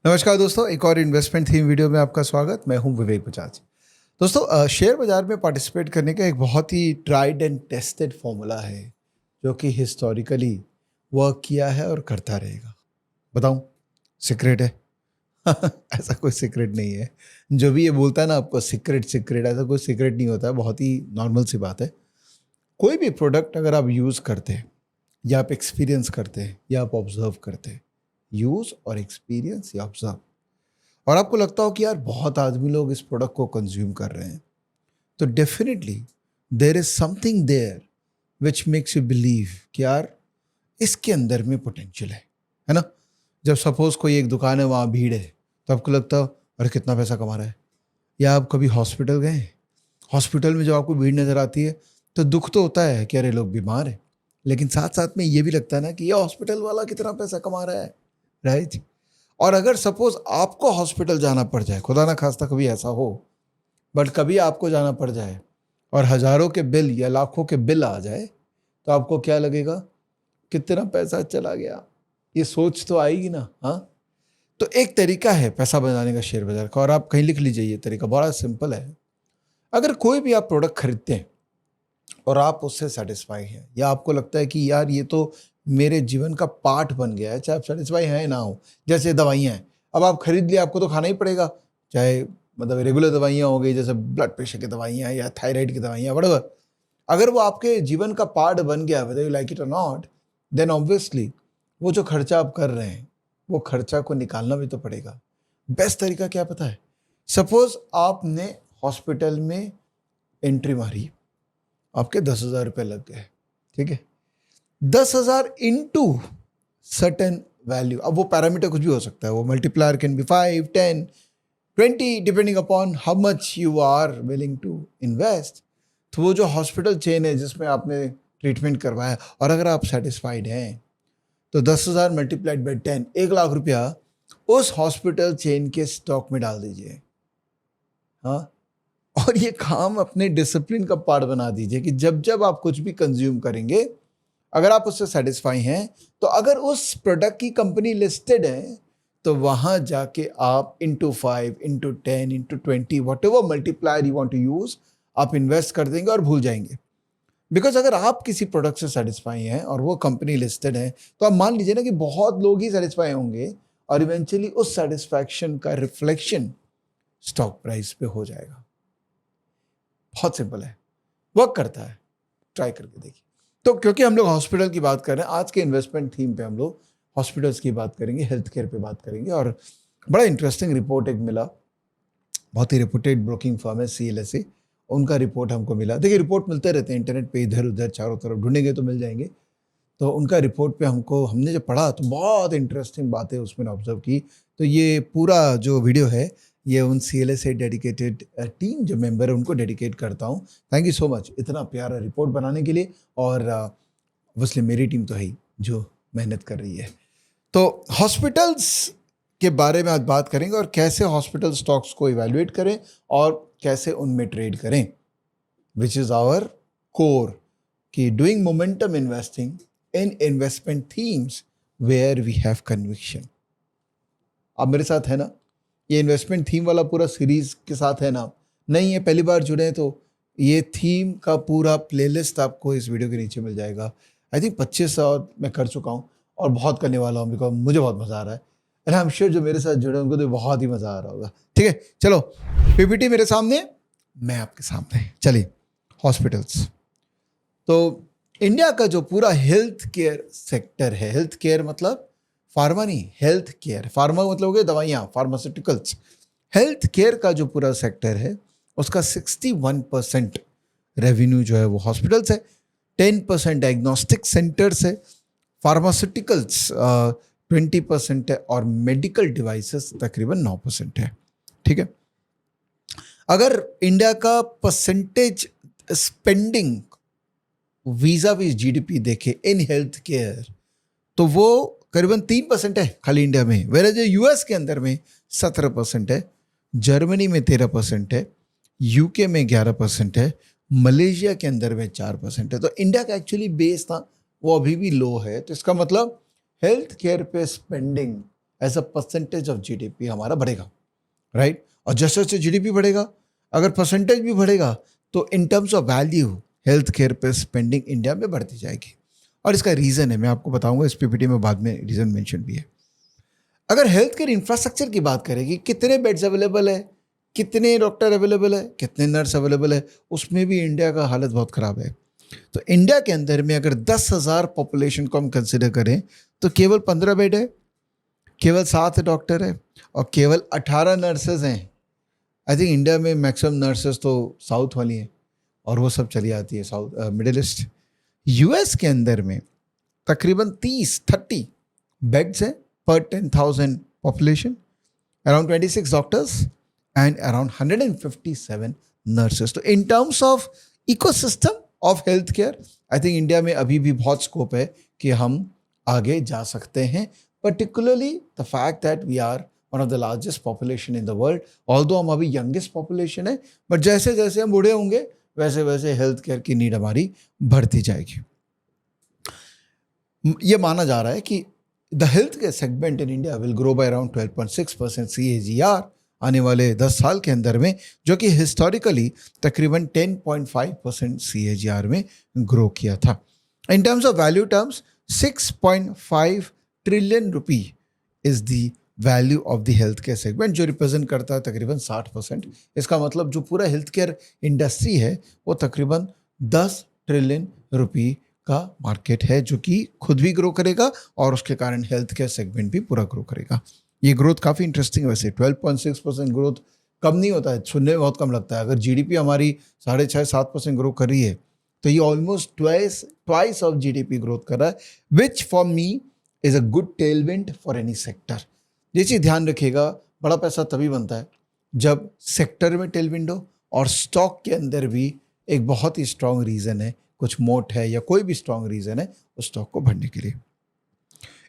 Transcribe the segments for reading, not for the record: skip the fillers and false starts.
नमस्कार दोस्तों, एक और इन्वेस्टमेंट थीम वीडियो में आपका स्वागत। मैं हूं विवेक बजाज। दोस्तों, शेयर बाजार में पार्टिसिपेट करने का एक बहुत he tried and tested formula है जो कि हिस्टोरिकली वर्क किया है और करता रहेगा। बताऊं, सीक्रेट है? ऐसा कोई सीक्रेट नहीं है। जो भी ये बोलता है ना आपको सीक्रेट सीक्रेट, ऐसा कोई सीक्रेट नहीं होता है। बहुत ही नॉर्मल सी बात है। कोई भी प्रोडक्ट अगर आप यूज़ करते हैं या आप एक्सपीरियंस करते हैं या आप ऑब्जर्व करते हैं, यूज़ और एक्सपीरियंस या ऑब्जर्व, और आपको लगता हो कि यार बहुत आदमी लोग इस प्रोडक्ट को कंज्यूम कर रहे हैं, तो definitely there is something there which makes you believe कि यार इसके अंदर में पोटेंशियल है ना। जब सपोज कोई एक दुकान है, वहाँ भीड़ है, तो आपको लगता है अरे कितना पैसा कमा रहा है। या आप कभी हॉस्पिटल गए, हॉस्पिटल में जब आपको भीड़ नज़र आती है तो दुख तो होता है कि अरे लोग बीमार हैं, लेकिन साथ साथ में ये भी लगता है ना कि ये हॉस्पिटल वाला कितना पैसा कमा रहा है, राइट। और अगर सपोज आपको हॉस्पिटल जाना पड़ जाए, खुदा ना खास्ता कभी ऐसा हो, बट कभी आपको जाना पड़ जाए और हज़ारों के बिल या लाखों के बिल आ जाए, तो आपको क्या लगेगा? कितना पैसा चला गया, ये सोच तो आएगी ना। हाँ, तो एक तरीका है पैसा बनाने का शेयर बाजार का, और आप कहीं लिख लीजिए। ये तरीका बड़ा सिंपल है। अगर कोई भी आप प्रोडक्ट खरीदते हैं और आप उससे सेटिस्फाई हैं, या आपको लगता है कि यार ये तो मेरे जीवन का पार्ट बन गया है, चाहे आप सेटिस्फाई हैं ना हो। जैसे दवाइयाँ हैं, अब आप खरीद लिया, आपको तो खाना ही पड़ेगा, चाहे मतलब रेगुलर दवाइयाँ हो गई, जैसे ब्लड प्रेशर की दवाइयाँ या थायराइड की दवाइयाँ, वटएवर। अगर वो आपके जीवन का पार्ट बन गया, वेदर यू लाइक इट और नॉट, देन ऑब्वियसली वो जो खर्चा आप कर रहे हैं, वो खर्चा को निकालना भी तो पड़ेगा। बेस्ट तरीका क्या पता है? सपोज आपने हॉस्पिटल में एंट्री मारी, आपके 10,000 रुपये लग गए, ठीक है। 10,000 इंटू सर्टेन वैल्यू, अब वो पैरामीटर कुछ भी हो सकता है, वो multiplier can be 5, 10, 20 depending upon how much you are willing to invest. तो वो जो हॉस्पिटल चेन है जिसमें आपने ट्रीटमेंट करवाया, और अगर आप सेटिस्फाइड हैं, तो 10,000 मल्टीप्लाइड बाई 10, 1,00,000 रुपया उस हॉस्पिटल चेन के स्टॉक में डाल दीजिए। हाँ, और ये काम अपने डिसिप्लिन का पार्ट बना दीजिए कि जब जब आप कुछ भी कंज्यूम करेंगे, अगर आप उससे सेटिस्फाई हैं, तो अगर उस प्रोडक्ट की कंपनी लिस्टेड है, तो वहां जाके आप into 5, into 10, into 20, whatever multiplier you want to use, आप इन्वेस्ट कर देंगे और भूल जाएंगे। बिकॉज अगर आप किसी प्रोडक्ट से सेटिस्फाई हैं और वो कंपनी लिस्टेड है, तो आप मान लीजिए ना कि बहुत लोग ही सेटिस्फाई होंगे, और इवेंचुअली उस सेटिस्फैक्शन का रिफ्लेक्शन स्टॉक प्राइस पे हो जाएगा। बहुत सिंपल है, वर्क करता है, ट्राई करके देखिए। तो क्योंकि हम लोग हॉस्पिटल की बात कर रहे हैं, आज के इन्वेस्टमेंट थीम पे हम लोग हॉस्पिटल्स की बात करेंगे, हेल्थ केयर पे बात करेंगे। और बड़ा इंटरेस्टिंग रिपोर्ट एक मिला, बहुत ही रेपुटेड ब्रोकिंग फर्म है CLSA, उनका रिपोर्ट हमको मिला। देखिए, रिपोर्ट मिलते रहते हैं इंटरनेट पे, इधर उधर चारों तरफ ढूंढेंगे तो मिल जाएंगे। तो उनका रिपोर्ट पे हमने जब पढ़ा तो बहुत इंटरेस्टिंग बातें उसमें ऑब्जर्व की। तो ये पूरा जो वीडियो है, ये उन CLSA डेडिकेटेड टीम जो मेंबर है उनको डेडिकेट करता हूँ। थैंक यू सो मच इतना प्यारा रिपोर्ट बनाने के लिए। और ऑब्वियसली मेरी टीम तो है ही जो मेहनत कर रही है। तो हॉस्पिटल्स के बारे में आज बात करेंगे, और कैसे हॉस्पिटल स्टॉक्स को इवैल्यूएट करें और कैसे उनमें ट्रेड करें, विच इज़ आवर कोर कि doing momentum investing in investment themes where we have conviction. आप मेरे साथ है ना? ये इन्वेस्टमेंट थीम वाला पूरा सीरीज के साथ है ना? नहीं है, पहली बार जुड़े हैं, तो ये थीम का पूरा प्लेलिस्ट आपको इस वीडियो के नीचे मिल जाएगा। आई थिंक 25 और मैं कर चुका हूँ, और बहुत करने वाला हूँ, बिकॉज मुझे बहुत मज़ा आ रहा है, एंड आई एम श्योर जो मेरे साथ जुड़े हैं उनको तो बहुत ही मज़ा आ रहा होगा। ठीक है, चलो PPT मेरे सामने, मैं आपके सामने। चलिए, हॉस्पिटल्स। तो इंडिया का जो पूरा हेल्थ केयर सेक्टर है, हेल्थ केयर मतलब फार्मा नहीं, हेल्थ केयर, फार्मा मतलब हो गया दवाइयाँ, फार्मास्यूटिकल्स। हेल्थ केयर का जो पूरा सेक्टर है, उसका 61% रेवेन्यू जो है वो हॉस्पिटल्स है, 10% डायग्नोस्टिक सेंटर्स है, फार्मास्यूटिकल्स 20% है, और मेडिकल डिवाइसेस तकरीबन 9% है। ठीक है, अगर इंडिया का परसेंटेज स्पेंडिंग वीजा वीज GDP देखे इन हेल्थ केयर, तो वो करीबन 3% है खाली इंडिया में, वेयर जो US के अंदर में 17% है, जर्मनी में 13% है, UK में 11% है, मलेशिया के अंदर में 4% है। तो इंडिया का एक्चुअली बेस था वो अभी भी लो है। तो इसका मतलब हेल्थ केयर पे spending as a percentage of GDP हमारा बढ़ेगा, राइट? और जैसे जैसे जीडीपी बढ़ेगा, अगर परसेंटेज भी बढ़ेगा, तो in terms of value health care पे स्पेंडिंग इंडिया में बढ़ती जाएगी। और इसका रीज़न है, मैं आपको बताऊंगा इस पीपीटी में, बाद में रीज़न मेंशन भी है। अगर हेल्थ केयर इंफ्रास्ट्रक्चर की बात करें कि कितने बेड्स अवेलेबल है, कितने डॉक्टर अवेलेबल है, कितने नर्स अवेलेबल है, उसमें भी इंडिया का हालत बहुत ख़राब है। तो इंडिया के अंदर में अगर 10,000 पॉपुलेशन को हम कंसिडर करें तो केवल 15 बेड है, केवल 7 डॉक्टर है और केवल 18 नर्सेज हैं। आई थिंक इंडिया में मैक्सिमम नर्सेज तो साउथ वाली हैं और वो सब चली आती है साउथ मिडिल ईस्ट। यूएस के अंदर में तकरीबन 30 बेड्स हैं पर 10,000 population, around 26 doctors and around 157 nurses. तो in terms of ecosystem of health care, I think India में अभी भी बहुत स्कोप है कि हम आगे जा सकते हैं, particularly the fact that we are one of the largest population in the world, although हम अभी youngest population है, but जैसे जैसे हम बूढ़े होंगे वैसे वैसे हेल्थ केयर की नीड हमारी बढ़ती जाएगी। ये माना जा रहा है कि the health care segment in India will grow by around 12.6% CAGR आने वाले 10 साल के अंदर में, जो कि हिस्टोरिकली तकरीबन 10.5% CAGR में ग्रो किया था। इन terms of value terms 6.5 trillion rupee is the value of the health care segment, जो रिप्रेजेंट करता है तकरीबन 60%। इसका मतलब जो पूरा हेल्थ केयर इंडस्ट्री है वो तकरीबन 10 ट्रिलियन रुपी का मार्केट है, जो कि खुद भी ग्रो करेगा और उसके कारण हेल्थ केयर सेगमेंट भी पूरा ग्रो करेगा। ये ग्रोथ काफ़ी इंटरेस्टिंग है वैसे। 12.6% ग्रोथ कम नहीं होता है, सुनने में बहुत कम लगता है। अगर जीडीपी हमारी 6.5-7% ग्रो कर रही है तो ये almost twice of GDP growth कर रहा है, which for me is a good Tailwind for any sector. ये चीज़ ध्यान रखिएगा, बड़ा पैसा तभी बनता है जब सेक्टर में टेलविंड हो और स्टॉक के अंदर भी एक बहुत ही स्ट्रांग रीज़न है, कुछ मोट है या कोई भी स्ट्रांग रीज़न है उस स्टॉक को बढ़ने के लिए।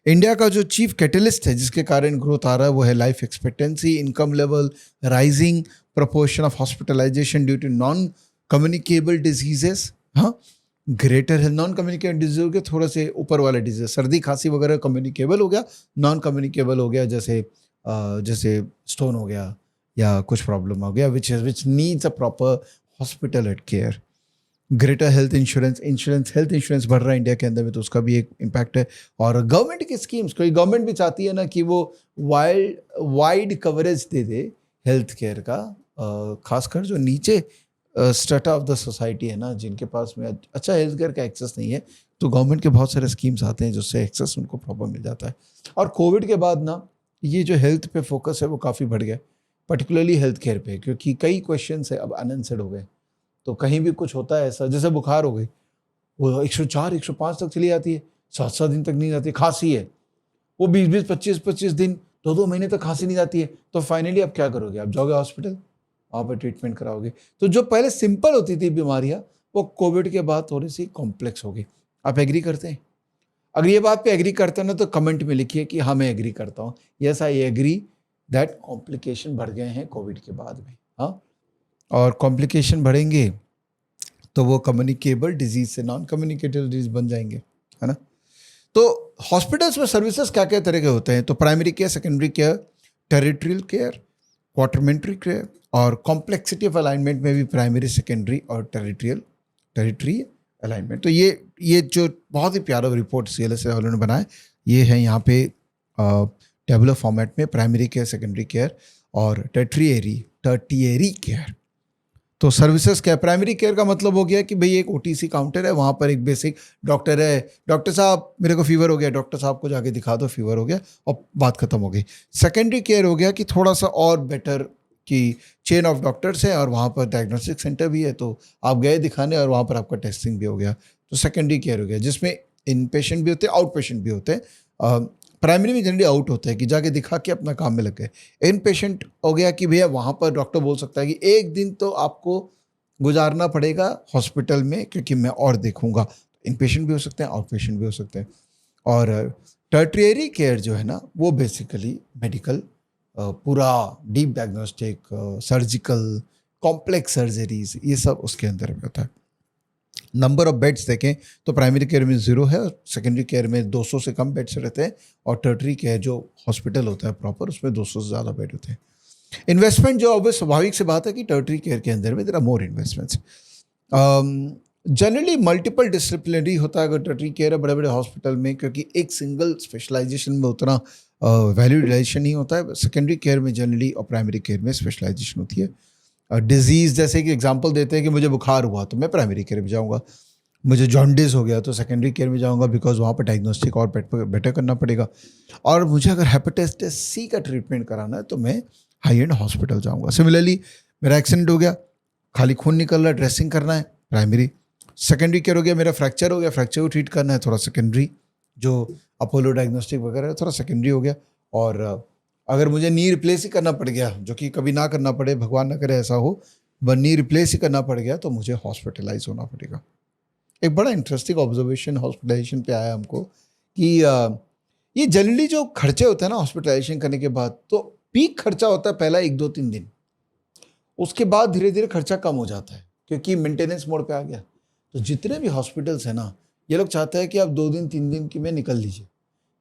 इंडिया का जो चीफ कैटलिस्ट है जिसके कारण ग्रोथ आ रहा है वो है life expectancy, income level, rising proportion of hospitalisation due to non communicable diseases. हाँ, ग्रेटर है नॉन कम्युनिकेबल डिजीज हो गया, थोड़ा से ऊपर वाले डिजीज, सर्दी खांसी वगैरह कम्युनिकेबल हो गया, नॉन कम्युनिकेबल हो गया जैसे स्टोन हो गया या कुछ प्रॉब्लम हो गया which needs a proper hospital care. Greater health insurance health insurance बढ़ रहा है इंडिया के अंदर में, तो उसका भी एक इम्पैक्ट है। और गवर्नमेंट की स्कीम्स, कोई गवर्नमेंट भी चाहती है ना कि वो वाइड कवरेज दे दे हेल्थ केयर का, खासकर जो नीचे स्ट्रेटा ऑफ द सोसाइटी है ना, जिनके पास में अच्छा हेल्थ केयर का एक्सेस नहीं है, तो गवर्नमेंट के बहुत सारे स्कीम्स आते हैं जिससे एक्सेस उनको प्रॉपर मिल जाता है। और कोविड के बाद ना ये जो हेल्थ पे फोकस है वो काफ़ी बढ़ गया, पर्टिकुलरली हेल्थ केयर पे, क्योंकि कई क्वेश्चन है अब अनआंसर्ड हो गए। तो कहीं भी कुछ होता है ऐसा, जैसे बुखार हो गई, वो 104 105 तक चली जाती है, 7-7 दिन तक नहीं जाती। खांसी है, वो 20-20 25-25 दिन 2-2 महीने तक खांसी नहीं जाती है, तो फाइनली आप क्या करोगे? आप जाओगे हॉस्पिटल, वहाँ पर ट्रीटमेंट कराओगे। तो जो पहले सिंपल होती थी बीमारियाँ, वो कोविड के बाद थोड़ी सी कॉम्प्लेक्स हो गई। आप एग्री करते हैं? अगर ये बात पे एग्री करते हैं ना तो कमेंट में लिखिए कि हाँ मैं एग्री करता हूँ, yes I agree that complication बढ़ गए हैं कोविड के बाद में। हाँ, और कॉम्प्लिकेशन बढ़ेंगे तो वो कम्युनिकेबल डिजीज से नॉन कम्युनिकेबल डिजीज बन जाएंगे, है ना। तो हॉस्पिटल्स में सर्विसेज क्या क्या तरह के होते हैं? तो primary care, secondary care, territorial care, quartermentary care, और कॉम्प्लेक्सिटी ऑफ अलाइनमेंट में भी प्राइमरी, सेकेंडरी और टेरिटरी अलाइनमेंट। तो ये जो बहुत ही प्यारा रिपोर्ट CLSA वालों ने बनाया, ये है यहाँ पे टेबुलर फॉर्मेट में, प्राइमरी केयर, सेकेंडरी केयर और टर्टियरी केयर। तो सर्विसेज क्या है? प्राइमरी केयर का मतलब हो गया कि भाई एक OTC काउंटर है, वहाँ पर एक बेसिक डॉक्टर है, डॉक्टर साहब मेरे को फीवर हो गया, डॉक्टर साहब को जाके दिखा दो, फीवर हो गया और बात खत्म हो गई। सेकेंडरी केयर हो गया कि थोड़ा सा और बेटर कि चेन ऑफ डॉक्टर्स है और वहाँ पर डायग्नोस्टिक सेंटर भी है, तो आप गए दिखाने और वहाँ पर आपका टेस्टिंग भी हो गया, तो सेकेंडरी केयर हो गया, जिसमें इन पेशेंट भी होते हैं, आउट पेशेंट भी होते हैं। प्राइमरी में जनरली आउट होता है कि जाके दिखा के अपना काम में लग गए। इन पेशेंट हो गया कि भैया वहाँ पर डॉक्टर बोल सकता है कि एक दिन तो आपको गुजारना पड़ेगा हॉस्पिटल में क्योंकि मैं और देखूंगा। इन पेशेंट भी हो सकते हैं, आउट पेशेंट भी हो सकते हैं। और टर्टियरी केयर जो है ना, वो बेसिकली मेडिकल, पूरा deep diagnostic, surgical, complex surgeries, ये सब उसके अंदर में होता है। नंबर ऑफ बेड्स देखें तो प्राइमरी केयर में 0 है और सेकेंडरी केयर में 200 से कम बेड्स रहते हैं, और टर्टरी केयर जो हॉस्पिटल होता है प्रॉपर उसमें 200 से ज़्यादा बेड होते हैं। इन्वेस्टमेंट जो अब स्वाभाविक से बात है कि टर्टरी केयर के अंदर में there are more investments. Generally multiple disciplinary होता है अगर टर्टरी केयर है बड़े बड़े हॉस्पिटल में, क्योंकि एक सिंगल स्पेशलाइजेशन में उतना वैल्यू रिलेशन नहीं होता है। सेकेंडरी केयर में जनरली और प्राइमरी केयर में स्पेशलाइजेशन होती है। डिजीज़ जैसे कि एग्जांपल देते हैं कि मुझे बुखार हुआ तो मैं प्राइमरी केयर में जाऊंगा, मुझे जॉन्डिस हो गया तो सेकेंडरी केयर में जाऊंगा, बिकॉज वहाँ पर डायग्नोस्टिक और बेटर करना पड़ेगा। और मुझे अगर हेपेटाइटिस सी का ट्रीटमेंट कराना है तो मैं हाई एंड हॉस्पिटल जाऊँगा। सिमिलरली मेरा एक्सीडेंट हो गया, खाली खून निकल रहा है, ड्रेसिंग करना है, प्राइमरी। सेकेंडरी केयर हो गया, मेरा फ्रैक्चर हो गया, फ्रैक्चर को ट्रीट करना है, थोड़ा सेकेंडरी। जो अपोलो डायग्नोस्टिक वगैरह है थोड़ा सेकेंडरी हो गया। और अगर मुझे नी रिप्लेस ही करना पड़ गया, जो कि कभी ना करना पड़े, भगवान ना करे ऐसा हो, वह नी रिप्लेस ही करना पड़ गया तो मुझे हॉस्पिटलाइज होना पड़ेगा। एक बड़ा इंटरेस्टिंग ऑब्जर्वेशन हॉस्पिटलाइजेशन पे आया हमको कि ये जनरली जो खर्चे होते हैं ना हॉस्पिटलाइजेशन करने के बाद, तो पीक खर्चा होता है पहला 1-2-3 दिन, उसके बाद धीरे धीरे खर्चा कम हो जाता है क्योंकि मेंटेनेंस मोड पे आ गया। तो जितने भी हॉस्पिटल्स हैं ना, ये लोग चाहते हैं कि आप 2-3 दिन की में निकल लीजिए,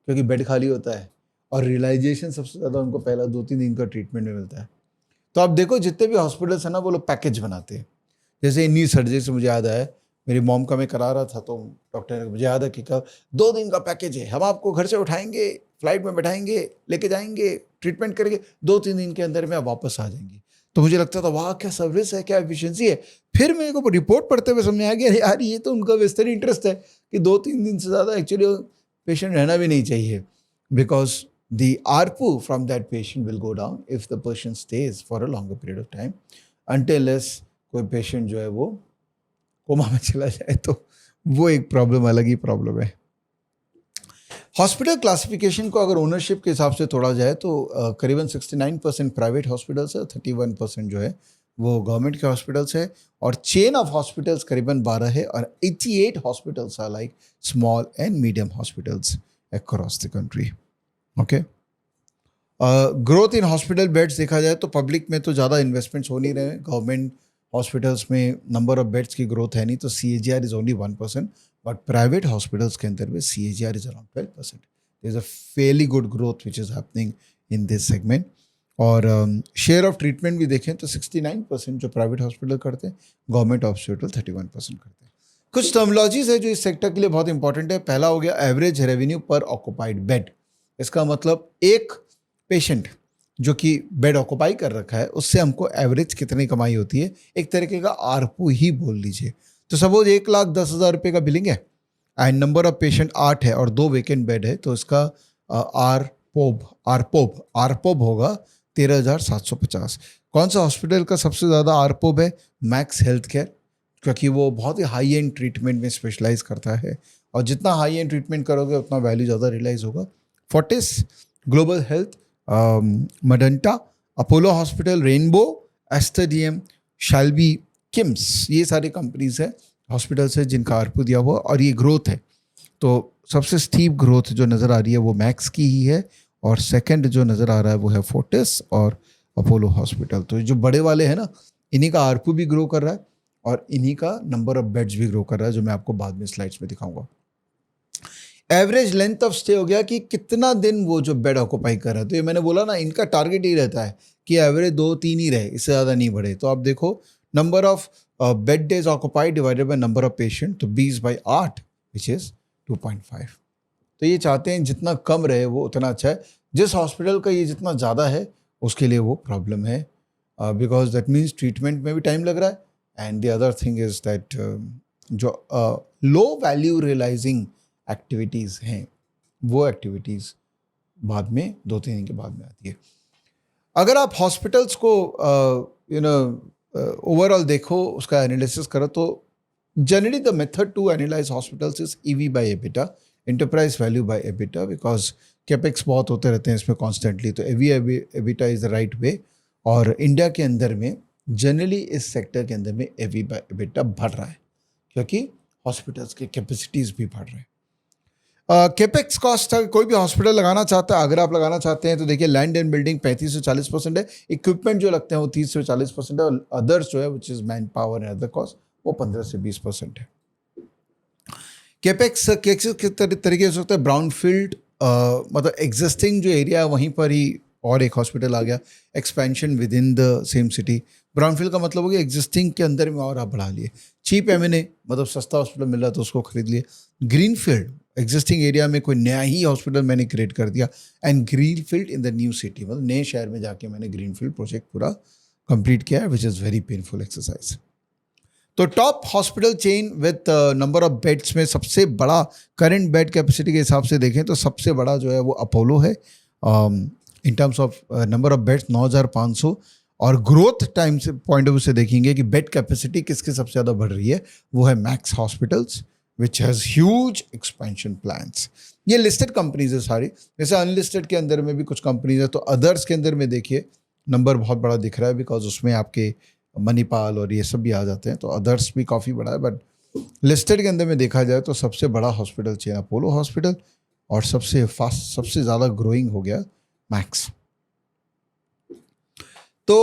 क्योंकि बेड खाली होता है और रियलाइजेशन सबसे ज़्यादा उनको पहला 2-3 दिन का ट्रीटमेंट में मिलता है। तो आप देखो जितने भी हॉस्पिटल्स हैं ना वो लोग पैकेज बनाते हैं। जैसे नी सर्जरी से मुझे याद आया, मेरी मॉम का मैं करा रहा था तो डॉक्टर ने मुझे याद है कि कहा 2 दिन का पैकेज है, हम आपको घर से उठाएंगे, फ्लाइट में बैठाएंगे, लेके जाएंगे, ट्रीटमेंट करेंगे, 2-3 दिन के अंदर में आप वापस आ जाएंगे। तो मुझे लगता था वाह क्या सर्विस है, क्या एफिशिएंसी है। फिर मेरे को रिपोर्ट पढ़ते हुए समझ आ गया यार ये तो उनका वेस्टर्न इंटरेस्ट है कि 2-3 दिन से ज़्यादा एक्चुअली पेशेंट रहना भी नहीं चाहिए, because the ARPU from that patient will go down if the patient stays for a longer period of time, until कोई पेशेंट जो है वो कोमा में चला जाए, तो वो एक प्रॉब्लम, अलग ही प्रॉब्लम है। हॉस्पिटल क्लासिफिकेशन को अगर ओनरशिप के हिसाब से तोड़ा जाए तो करीबन 69% प्राइवेट हॉस्पिटल्स है, 31% जो है वो गवर्नमेंट के हॉस्पिटल्स है, और चेन ऑफ हॉस्पिटल्स करीबन 12 है, और 88 hospitals are like small and medium hospitals across the country. Okay, growth in hospital beds देखा जाए तो पब्लिक में तो ज़्यादा इन्वेस्टमेंट्स हो नहीं रहे हैं। गवर्नमेंट हॉस्पिटल्स में नंबर ऑफ बेड्स की ग्रोथ है नहीं, तो CAGR is only 1%, but private hospitals के अंदर में CAGR is around 12%। There is a fairly good growth which is happening in this segment. और शेयर ऑफ ट्रीटमेंट भी देखें तो 69% जो प्राइवेट हॉस्पिटल करते हैं, गवर्नमेंट हॉस्पिटल 31% करते हैं। कुछ टर्मिनोलॉजीज है जो इस सेक्टर के लिए बहुत इंपॉर्टेंट है। पहला हो गया एवरेज रेवेन्यू पर ऑक्यूपाइड बेड। इसका मतलब एक पेशेंट जो कि बेड ऑक्यूपाई कर रखा है उससे हमको एवरेज कितनी कमाई होती है, एक तरीके का आरपू ही बोल लीजिए। तो सपोज 1,10,000 रुपये का बिलिंग है एंड नंबर ऑफ पेशेंट 8 है और 2 वेकेंट बेड है, तो इसका आरपोब होगा 13,750। कौन सा हॉस्पिटल का सबसे ज़्यादा आरपोब है? मैक्स हेल्थ केयर, क्योंकि वो बहुत ही हाई एंड ट्रीटमेंट में स्पेशलाइज करता है, और जितना हाई एंड ट्रीटमेंट करोगे उतना वैल्यू ज़्यादा रियलाइज होगा। Fortis, Global Health, Medanta, Apollo hospital, Rainbow, Aster DM, Shalby, KIMS, ये सारी कंपनीज है, हॉस्पिटल्स है जिनका आरपू दिया हुआ, और ये ग्रोथ है। तो सबसे स्टीप ग्रोथ जो नज़र आ रही है वो मैक्स की ही है, और सेकंड जो नज़र आ रहा है वो है फोर्टिस और अपोलो हॉस्पिटल। तो जो बड़े वाले हैं ना, इन्हीं का आरपू भी ग्रो कर रहा है और इन्हीं का नंबर ऑफ बेड्स भी ग्रो कर रहा है, जो मैं आपको बाद में स्लाइड्स में दिखाऊंगा। एवरेज लेंथ ऑफ स्टे हो गया कि कितना दिन वो जो बेड ऑक्यूपाई कर रहा है। तो ये मैंने बोला ना, इनका टारगेट ही रहता है कि एवरेज 2-3 ही रहे, इससे ज़्यादा नहीं बढ़े। तो आप देखो number of bed days occupied divided by number of patient, तो 20/8 विच इज़ 2.5। तो ये चाहते हैं जितना कम रहे वो उतना अच्छा है। जिस हॉस्पिटल का ये जितना ज़्यादा है उसके लिए वो प्रॉब्लम है, बिकॉज दैट मीन्स ट्रीटमेंट में भी टाइम लग रहा है। And the other thing is that जो लो वैल्यू रियलाइजिंग एक्टिविटीज़ हैं वो एक्टिविटीज़ बाद में 2-3 दिन के बाद में आती है। अगर आप हॉस्पिटल्स को ओवरऑल देखो, उसका एनालिसिस करो, तो generally the method to analyse hospitals is EV by EBITDA, enterprise value by EBITDA, because capex बहुत होते रहते हैं इसमें कॉन्स्टेंटली, तो EV EBITDA is the right way. और इंडिया के अंदर में जनरली इस सेक्टर के अंदर में EV बाय एबिटा बढ़ रहा है क्योंकि हॉस्पिटल्स के कैपेसिटीज़ भी बढ़ रहे हैं। कैपेक्स कॉस्ट कोई भी हॉस्पिटल लगाना चाहता है, अगर आप लगाना चाहते हैं तो देखिए लैंड एंड बिल्डिंग 35 से 40% है, इक्विपमेंट जो लगते हैं वो 30 से 40% है, और अदर्स जो है which is man power and other cost वो 15 से 20% है। केपेक्स के तरीके हो सकता है ब्राउनफील्ड, मतलब एग्जिस्टिंग जो एरिया है वहीं पर ही और एक हॉस्पिटल आ गया, expansion with in the same city. Brownfield का मतलब हो गया एग्जिस्टिंग के अंदर में और आप बढ़ा लिए। चीप एम मतलब सस्ता हॉस्पिटल मिल रहा था उसको खरीद लिए। ग्रीनफील्ड, एग्जिस्टिंग एरिया में कोई नया ही हॉस्पिटल मैंने क्रिएट कर दिया। And greenfield in the new city, मतलब नए शहर में जाके मैंने ग्रीनफील्ड प्रोजेक्ट पूरा कंप्लीट किया है, which is very painful exercise. तो top hospital chain with number of beds में सबसे बड़ा करंट बेड कैपेसिटी के हिसाब से देखें तो सबसे बड़ा जो है वो अपोलो है, इन terms of number of beds 9,500। और ग्रोथ टाइम से पॉइंट ऑफ व्यू से देखेंगे कि बेड कैपेसिटी किसके सबसे ज़्यादा बढ़ रही है, वो है max hospitals which has huge expansion plans. ये लिस्टेड कंपनीज है सारी, जैसे अनलिस्टेड के अंदर में भी कुछ कंपनीज है, तो अदर्स के अंदर में देखिए नंबर बहुत बड़ा दिख रहा है, बिकॉज उसमें आपके मणिपाल और ये सब भी आ जाते हैं, तो अदर्स भी काफ़ी बड़ा है। बट लिस्टेड के अंदर में देखा जाए तो सबसे बड़ा हॉस्पिटल चेन अपोलो हॉस्पिटल, और सबसे फास्ट सबसे ज़्यादा ग्रोइंग हो गया मैक्स। तो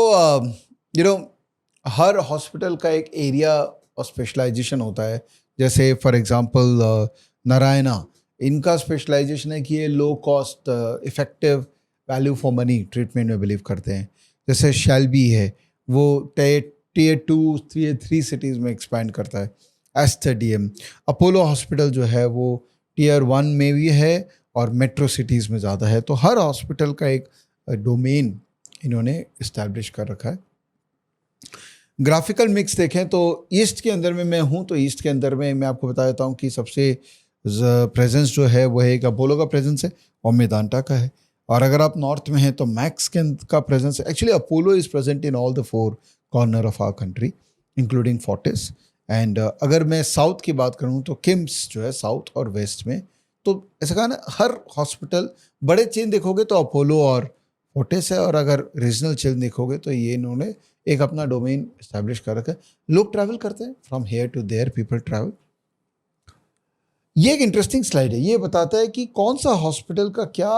हर हॉस्पिटल का एक एरिया और स्पेशलाइजेशन होता है। जैसे फॉर एग्जांपल नारायणा, इनका स्पेशलाइजेशन है कि ये low cost effective value for money treatment में बिलीव करते हैं। जैसे शेल्बी है, वो टीयर 2 टीयर 3 सिटीज़ में एक्सपैंड करता है। एस्टर अपोलो हॉस्पिटल जो है वो टीयर 1 में भी है और मेट्रो सिटीज़ में ज़्यादा है। तो हर हॉस्पिटल का एक डोमेन इन्होंने इस्टेब्लिश कर रखा है। ग्राफिकल मिक्स देखें तो ईस्ट के अंदर में मैं हूँ, तो ईस्ट के अंदर में मैं आपको बता देता हूँ कि सबसे प्रेजेंस जो है वो है एक अपोलो का प्रेजेंस है और मेदांता का है। और अगर आप नॉर्थ में हैं तो मैक्स का प्रेजेंस है। Actually Apollo is present in all the 4 corner of our country including Fortis. And अगर मैं साउथ की बात करूँ तो किम्स जो है साउथ और वेस्ट में, तो ऐसा कहा ना हर हॉस्पिटल, बड़े चेन देखोगे तो अपोलो और फोर्टिस है, और अगर रीजनल चेन देखोगे तो ये इन्होंने एक अपना डोमेन इस्टेब्लिश कर रखा है। लोग ट्रैवल करते हैं from here to there, people travel. ये एक इंटरेस्टिंग स्लाइड है, ये बताता है कि कौन सा हॉस्पिटल का क्या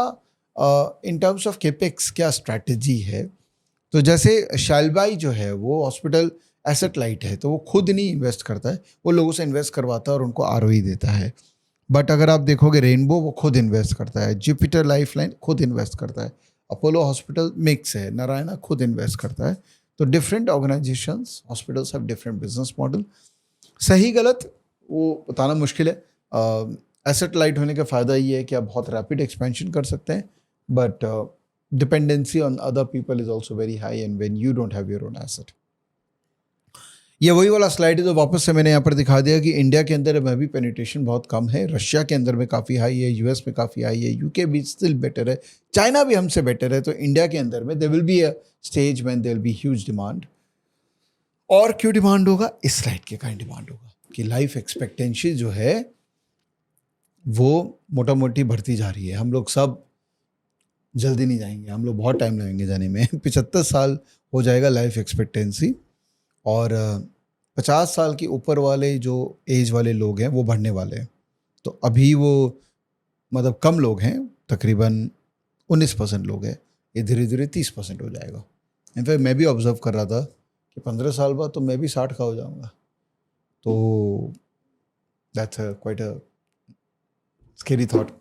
इन टर्म्स ऑफ केपेक्स क्या स्ट्रैटेजी है। तो जैसे शालबाई जो है वो हॉस्पिटल एसेट लाइट है, तो वो खुद नहीं इन्वेस्ट करता है, वो लोगों से इन्वेस्ट करवाता है और उनको आरओई देता है। बट अगर आप देखोगे रेनबो, वो खुद इन्वेस्ट करता है। जुपिटर लाइफलाइन खुद इन्वेस्ट करता है। अपोलो हॉस्पिटल मिक्स है। नारायणा खुद इन्वेस्ट करता है। तो different organisations, hospitals have different business model. सही गलत वो बताना मुश्किल है। एसेट लाइट होने का फ़ायदा ये है कि आप बहुत रैपिड एक्सपेंशन कर सकते हैं, but dependency on other people is also very high and when you don't have your own asset. ये वही वाला स्लाइड है जो वापस से मैंने यहाँ पर दिखा दिया कि इंडिया के अंदर में भी पेनिट्रेशन बहुत कम है, रशिया के अंदर में काफ़ी हाई है, यूएस में काफ़ी हाई है, यूके भी स्टिल बेटर है, चाइना भी हमसे बेटर है। तो इंडिया के अंदर में there will be a stage when there will be huge demand. और क्यों डिमांड होगा? इस स्लाइड के कारण डिमांड होगा कि लाइफ एक्सपेक्टेंसी जो है वो मोटा मोटी बढ़ती जा रही है। हम लोग सब जल्दी नहीं जाएंगे, हम लोग बहुत टाइम लगेंगे जाने में। 75 साल हो जाएगा लाइफ एक्सपेक्टेंसी, और 50 साल के ऊपर वाले जो एज वाले लोग हैं वो बढ़ने वाले हैं। तो अभी वो मतलब कम लोग हैं, तकरीबन 19% लोग हैं, ये धीरे धीरे 30% हो जाएगा। इनफैक्ट मैं भी ऑब्जर्व कर रहा था कि 15 साल बाद तो मैं भी 60 का हो जाऊंगा। तो that's quite a scary thought.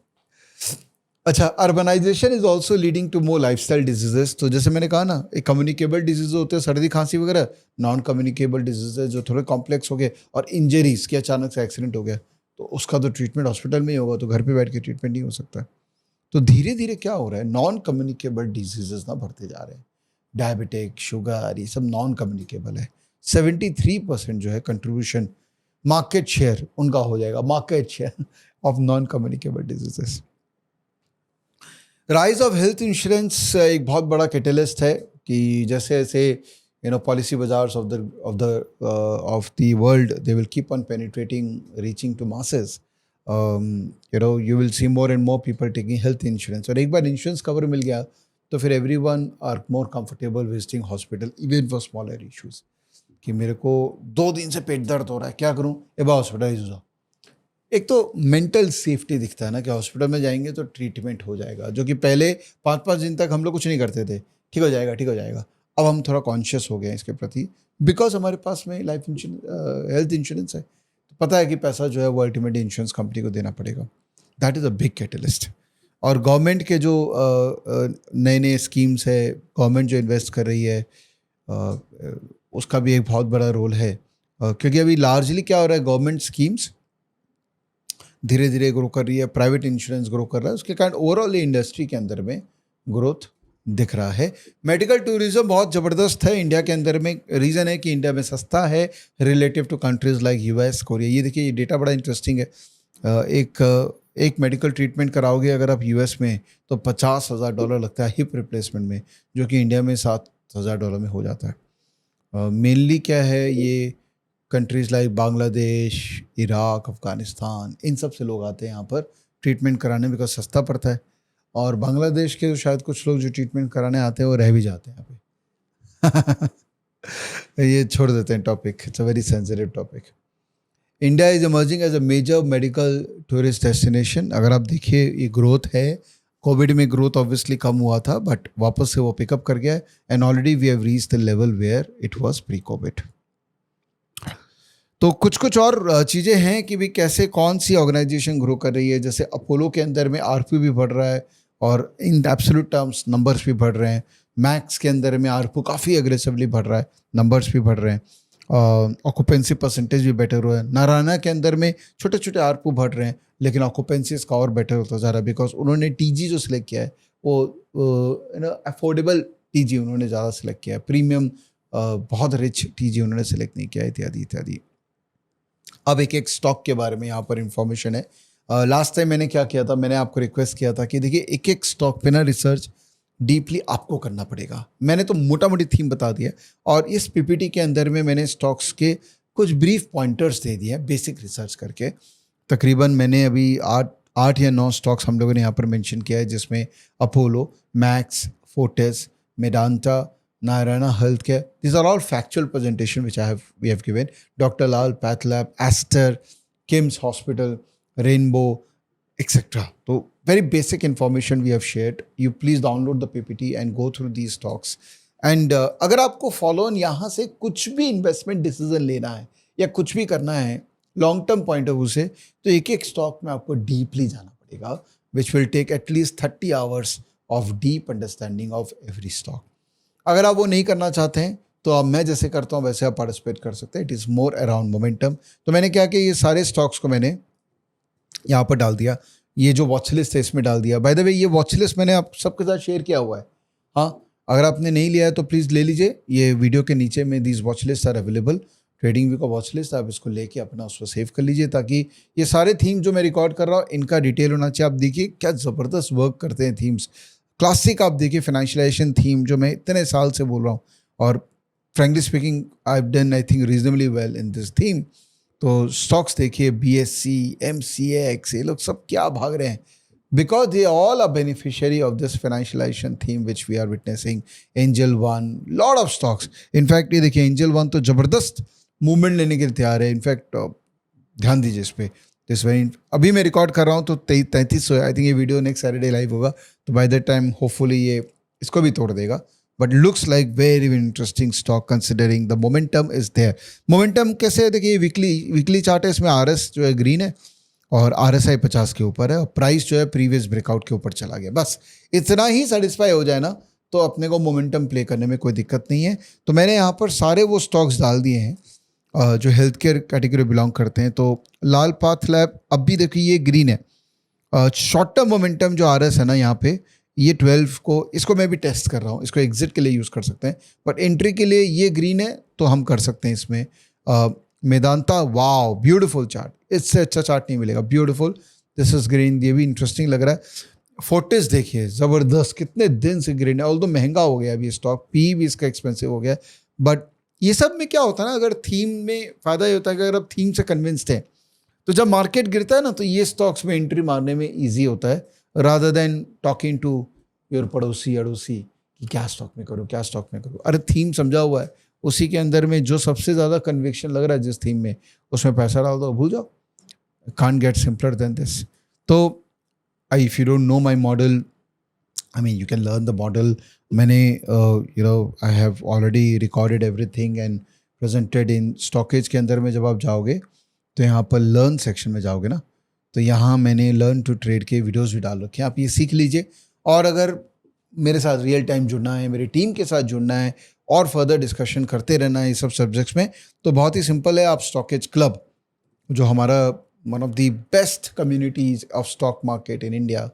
अच्छा, urbanisation is also leading to more lifestyle diseases. तो जैसे मैंने कहा ना, एक कम्युनिकेबल डिजीज होते हैं सर्दी खांसी वगैरह, नॉन कम्युनिकेबल डिजीज है जो थोड़े कॉम्प्लेक्स हो गए, और इंजरीज की अचानक से एक्सीडेंट हो गया तो उसका तो ट्रीटमेंट हॉस्पिटल में ही होगा, तो घर पे बैठ के ट्रीटमेंट नहीं हो सकता। तो धीरे धीरे क्या हो रहा है, नॉन कम्युनिकेबल डिजीजेस ना बढ़ते जा रहे हैं। डायबिटिक, शुगर, ये सब नॉन कम्युनिकेबल है। 73% जो है कंट्रीब्यूशन मार्केट शेयर उनका हो जाएगा, market share of non communicable diseases. Rise of health insurance एक बहुत बड़ा कैटलिस्ट है कि जैसे जैसे Policybazaars of the world they will keep on penetrating, reaching to masses, you will see more and more people taking health insurance. और एक बार इंश्योरेंस कवर मिल गया तो फिर everyone are more comfortable visiting hospital even for smaller issues. कि मेरे को 2 दिन से पेट दर्द हो रहा है, क्या करूं? हॉस्पिटलाइज हो जाओ। एक तो मेंटल सेफ्टी दिखता है ना कि हॉस्पिटल में जाएंगे तो ट्रीटमेंट हो जाएगा, जो कि पहले 5-5 दिन तक हम लोग कुछ नहीं करते थे, ठीक हो जाएगा ठीक हो जाएगा। अब हम थोड़ा कॉन्शियस हो गए हैं इसके प्रति, बिकॉज हमारे पास में लाइफ इंश्योरेंस, हेल्थ इंश्योरेंस है। तो पता है कि पैसा जो है वो अल्टीमेटली इंश्योरेंस कंपनी को देना पड़ेगा. That is a big catalyst. और गवर्नमेंट के जो नए नए स्कीम्स है, गवर्नमेंट जो इन्वेस्ट कर रही है, उसका भी एक बहुत बड़ा रोल है. क्योंकि अभी लार्जली क्या हो रहा है, गवर्नमेंट स्कीम्स धीरे धीरे ग्रो कर रही है, प्राइवेट इंश्योरेंस ग्रो कर रहा है, उसके कारण ओवरऑल इंडस्ट्री के अंदर में ग्रोथ दिख रहा है. मेडिकल टूरिज्म बहुत ज़बरदस्त है इंडिया के अंदर में. रीज़न है कि इंडिया में सस्ता है relative to countries like US, Korea. ये देखिए, ये डेटा बड़ा इंटरेस्टिंग है. एक मेडिकल ट्रीटमेंट कराओगे अगर आप यूएस में तो $50,000 लगता है हिप रिप्लेसमेंट में, जो कि इंडिया में $7,000 में हो जाता है. मेनली क्या है, ये countries like Bangladesh, Iraq, Afghanistan, इन सब से लोग आते हैं यहाँ पर ट्रीटमेंट कराने, बिकॉज सस्ता पड़ता है. और बांग्लादेश के तो शायद कुछ लोग जो ट्रीटमेंट कराने आते हैं वो रह भी जाते हैं यहाँ पे. ये छोड़ देते हैं topic, it's a very sensitive topic. India is emerging as a major medical tourist destination. अगर आप देखिए, ये ग्रोथ है. कोविड में ग्रोथ ऑब्वियसली कम हुआ था, बट वापस से वो पिकअप कर गया है. And already we have reached the level where it was pre covid. तो कुछ कुछ और चीज़ें हैं कि भी कैसे कौन सी ऑर्गेनाइजेशन ग्रो कर रही है. जैसे अपोलो के अंदर में आरपी भी बढ़ रहा है और इन एब्सोल्यूट टर्म्स नंबर्स भी बढ़ रहे हैं. मैक्स के अंदर में आरपू काफ़ी अग्रेसिवली बढ़ रहा है, नंबर्स भी बढ़ रहे हैं. ऑक्यूपेंसी परसेंटेज भी बेटर हुआ है. नारायणा के अंदर में छोटे छोटे आरपू बढ़ रहे हैं, लेकिन ऑक्यूपेंसी इसका और बेटर होता जा रहा है, बिकॉज उन्होंने टीजी जो सिलेक्ट किया है वो अफोर्डेबल टीजी उन्होंने ज़्यादा सिलेक्ट किया है. प्रीमियम बहुत रिच टीजी उन्होंने सिलेक्ट नहीं किया, इत्यादि इत्यादि. अब एक एक स्टॉक के बारे में यहाँ पर इंफॉर्मेशन है. लास्ट टाइम मैंने क्या किया था, मैंने आपको रिक्वेस्ट किया था कि देखिए एक एक स्टॉक पे ना रिसर्च डीपली आपको करना पड़ेगा. मैंने तो मोटा मोटी थीम बता दिया, और इस पीपीटी के अंदर में मैंने स्टॉक्स के कुछ ब्रीफ पॉइंटर्स दे दिए हैं बेसिक रिसर्च करके. तकरीबन मैंने अभी 8 या 9 स्टॉक्स हम लोगों ने यहाँ पर मेंशन किया है, जिसमें Apollo, Max, Fortis, Medanta, Narayana Healthcare. These are all factual presentation which we have given. Dr. Lal PathLab, Aster, Kim's Hospital, Rainbow, etc. So very basic information we have shared. You please download the PPT and go through these stocks. And अगर आपको follow on यहाँ से कुछ भी investment decision लेना है या कुछ भी करना है long term point of view से, तो एक एक स्टॉक में आपको डीपली जाना पड़ेगा, which will take at least 30 hours of deep understanding of every stock. अगर आप वो नहीं करना चाहते हैं तो अब मैं जैसे करता हूँ वैसे आप पार्टिसिपेट कर सकते हैं. It is more around momentum. तो मैंने क्या कि ये सारे स्टॉक्स को मैंने यहाँ पर डाल दिया. ये जो वॉच लिस्ट है इसमें डाल दिया. बाय द वे, ये वॉच लिस्ट मैंने आप सबके साथ शेयर किया हुआ है. हाँ, अगर आपने नहीं लिया है तो प्लीज़ ले लीजिए. ये वीडियो के नीचे में these watch list are available. Trading view का वॉच लिस्ट, आप इसको लेके अपना उसको सेव कर लीजिए, ताकि ये सारे थीम जो मैं रिकॉर्ड कर रहा हूँ इनका डिटेल होना चाहिए. आप देखिए क्या ज़बरदस्त वर्क करते हैं थीम्स. क्लासिक आप देखिए फाइनेंशियलाइजेशन थीम जो मैं इतने साल से बोल रहा हूँ, और frankly speaking I have done I think reasonably well in this theme. तो स्टॉक्स देखिए, बीएससी, एमसीएक्स, ये लोग सब क्या भाग रहे हैं, because they all are beneficiary of this financialisation theme which we are witnessing. Angel One, lot of stocks. In fact ये देखिए, एंजल वन तो ज़बरदस्त मूवमेंट लेने के लिए तैयार है. इनफैक्ट ध्यान दीजिए इस पर. दिस वेरी, अभी मैं रिकॉर्ड कर रहा हूँ तो 3300 है. आई थिंक ये वीडियो नेक्स्ट सैटरडे लाइव होगा, तो बाय दैट टाइम होपफुली ये इसको भी तोड़ देगा. But looks like very interesting stock considering the momentum is there. Momentum कैसे है देखिए, वीकली चार्ट है, इसमें आरएस जो है ग्रीन है और आरएसआई 50 के ऊपर है, और प्राइस जो है प्रीवियस ब्रेकआउट के ऊपर चला गया. बस इतना ही सेटिस्फाई हो जाए ना तो अपने को मोमेंटम प्ले करने में कोई दिक्कत नहीं है. तो मैंने यहाँ पर सारे वो स्टॉक्स डाल दिए हैं जो हेल्थ केयर कैटेगरी बिलोंग करते हैं. तो लाल पाथ लैब, अब भी देखिए ये ग्रीन है. शॉर्ट टर्म मोमेंटम जो आरएस है ना यहाँ पे, ये 12 को, इसको मैं भी टेस्ट कर रहा हूँ, इसको एग्जिट के लिए यूज़ कर सकते हैं, बट एंट्री के लिए ये ग्रीन है तो हम कर सकते हैं इसमें. मेदांता, वाओ ब्यूटीफुल चार्ट, इससे अच्छा चार्ट नहीं मिलेगा. ब्यूटीफुल, दिस इज ग्रीन, ये भी इंटरेस्टिंग लग रहा है. फोर्टिस देखिए, ज़बरदस्त, कितने दिन से ग्रीन है. ऑल्दो महंगा हो गया अभी स्टॉक, पी भी इसका एक्सपेंसिव हो गया, बट ये सब में क्या होता है ना, अगर थीम में फ़ायदा ये होता है कि अगर आप थीम से कन्विंस्ड हैं तो जब मार्केट गिरता है ना तो ये स्टॉक्स में एंट्री मारने में ईजी होता है, rather than talking to your पड़ोसी अड़ोसी कि क्या स्टॉक में करूँ, क्या स्टॉक में करूँ. अरे थीम समझा हुआ है, उसी के अंदर में जो सबसे ज़्यादा कन्विक्शन लग रहा है जिस थीम में, उसमें पैसा डाल दो, भूल जाओ. Can't get simpler than this. तो if you don't know my model, I mean, you can learn the model. मैंने I have already recorded everything and presented in stockage के अंदर में. जब आप जाओगे तो यहाँ पर लर्न सेक्शन में जाओगे ना, तो यहाँ मैंने लर्न टू ट्रेड के वीडियोस भी डाल रखे हैं, आप ये सीख लीजिए। और अगर मेरे साथ रियल टाइम जुड़ना है, मेरी टीम के साथ जुड़ना है और फर्दर डिस्कशन करते रहना है इस सब सब्जेक्ट्स में, तो बहुत ही सिंपल है। आप स्टॉकेज क्लब, जो हमारा one of the best communities of stock market in India,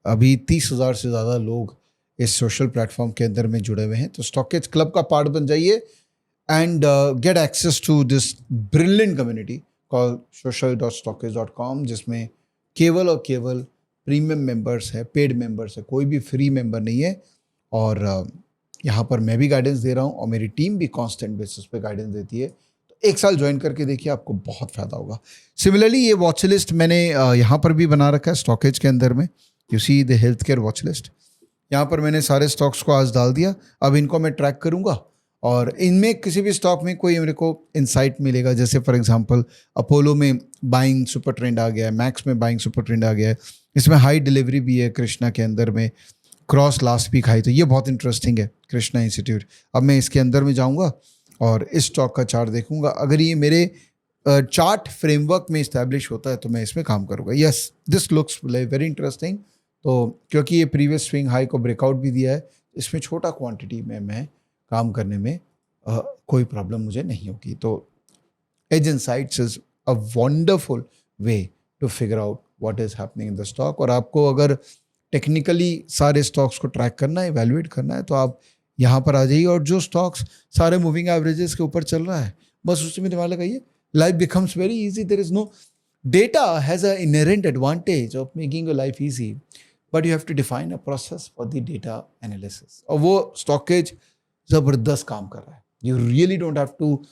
अभी 30,000 से ज़्यादा लोग इस सोशल प्लेटफॉर्म के अंदर में जुड़े हुए हैं, तो स्टॉकेज क्लब का पार्ट बन जाइए and get access to this brilliant community called social.stockage.com, जिसमें केवल और केवल प्रीमियम मेंबर्स है, पेड मेंबर्स है, कोई भी फ्री मेंबर नहीं है। और यहाँ पर मैं भी गाइडेंस दे रहा हूँ और मेरी टीम भी कांस्टेंट बेसिस पे गाइडेंस देती है। तो 1 साल ज्वाइन करके देखिए, आपको बहुत फ़ायदा होगा। सिमिलरली ये वॉच लिस्ट मैंने यहाँ पर भी बना रखा है स्टॉकेज के अंदर में। You see the health care watch list, यहाँ पर मैंने सारे स्टॉक्स को आज डाल दिया। अब इनको मैं ट्रैक करूँगा और इनमें किसी भी स्टॉक में कोई मेरे को इंसाइट मिलेगा, जैसे फॉर एग्जांपल अपोलो में बाइंग सुपर ट्रेंड आ गया है, मैक्स में बाइंग सुपर ट्रेंड आ गया है, इसमें हाई डिलीवरी भी है, कृष्णा के अंदर में क्रॉस लास्ट वीक हाई, तो ये बहुत इंटरेस्टिंग है कृष्णा इंस्टीट्यूट। अब मैं इसके अंदर में जाऊंगा और इस स्टॉक का चार्ट देखूंगा, अगर ये मेरे चार्ट फ्रेमवर्क में इस्टेब्लिश होता है तो मैं इसमें काम करूंगा। Yes, this looks very interesting. तो क्योंकि ये प्रीवियस स्विंग हाई को ब्रेकआउट भी दिया है, इसमें छोटा क्वांटिटी में मैं काम करने में कोई प्रॉब्लम मुझे नहीं होगी। तो edge insights is a wonderful way to figure out what is happening in the stock. और आपको अगर टेक्निकली सारे स्टॉक्स को ट्रैक करना है, इवैल्यूएट करना है, तो आप यहाँ पर आ जाइए और जो स्टॉक्स सारे मूविंग एवरेजेस के ऊपर चल रहा है, बस उसी में दिमाग लगाइए। Life becomes very easy. There is no data has a inherent advantage of making your life easy, but you have to define a process for the data analysis. और वो स्टॉकेज ज़बरदस्त काम कर रहा है। You really don't have to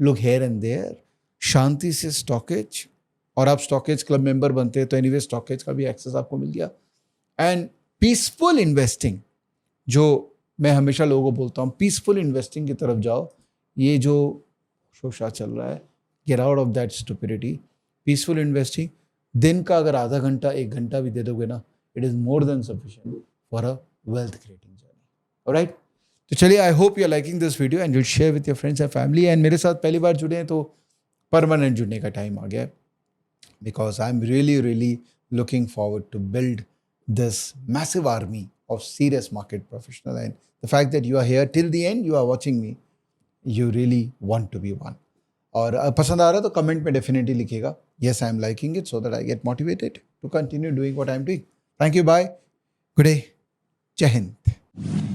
look here and there. शांति से StockEdge, और आप स्टॉकेज क्लब मेंबर बनते हैं तो एनीवे स्टॉकेज का भी एक्सेस आपको मिल गया। एंड पीसफुल इन्वेस्टिंग, जो मैं हमेशा लोगों को बोलता हूँ, पीसफुल इन्वेस्टिंग की तरफ जाओ। ये जो शोशा चल रहा है, get out of that stupidity. Peaceful investing, दिन का अगर आधा घंटा 1 घंटा भी दे दोगे ना, it is more than sufficient for a wealth creating journey. Alright, तो चलिए, I hope you are liking this video and you share with your friends and family. And मेरे साथ पहली बार जुड़े हैं तो परमानेंट जुड़ने का टाइम आ गया है, because I am really looking forward to build this massive army of serious market professional. And the fact that you are here till the end, you are watching me, you really want to be one. और पसंद आ रहा है तो comment में definitely लिखिएगा, yes I am liking it, so that I get motivated to continue doing what I am doing. Thank you, bye, good day, जय हिंद।